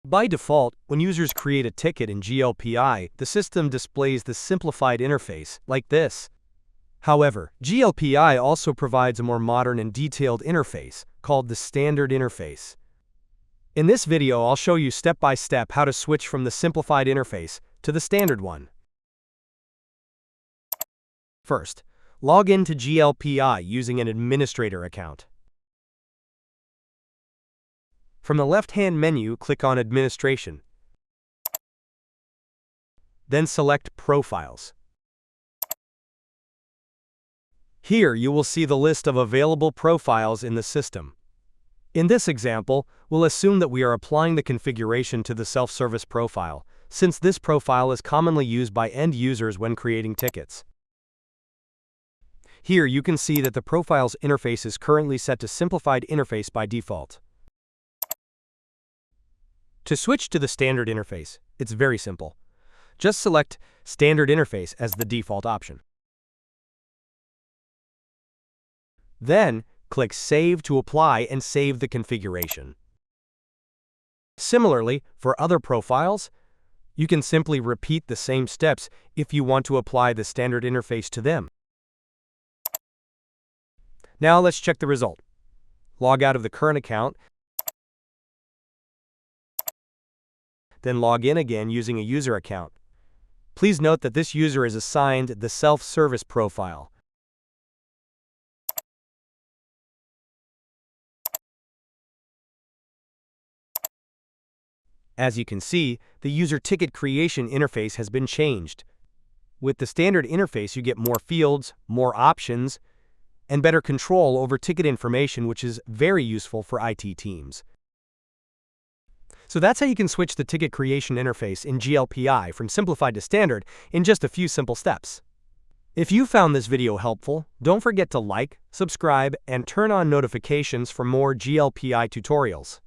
By default, when users create a ticket in GLPI, the system displays the simplified interface, like this. However, GLPI also provides a more modern and detailed interface, called the standard interface. In this video, I'll show you step by step how to switch from the simplified interface to the standard one. First, log in to GLPI using an administrator account. From the left-hand menu, click on Administration. Then select Profiles. Here you will see the list of available profiles in the system. In this example, we'll assume that we are applying the configuration to the self-service profile, since this profile is commonly used by end users when creating tickets. Here you can see that the profile's interface is currently set to Simplified Interface by default. To switch to the standard interface, it's very simple. Just select Standard Interface as the default option. Then, click Save to apply and save the configuration. Similarly, for other profiles, you can simply repeat the same steps if you want to apply the standard interface to them. Now let's check the result. Log out of the current account, then log in again using a user account. Please note that this user is assigned the self-service profile. As you can see, the user ticket creation interface has been changed. With the standard interface, you get more fields, more options, and better control over ticket information, which is very useful for IT teams. So that's how you can switch the ticket creation interface in GLPI from simplified to standard in just a few simple steps. If you found this video helpful, don't forget to like, subscribe, and turn on notifications for more GLPI tutorials.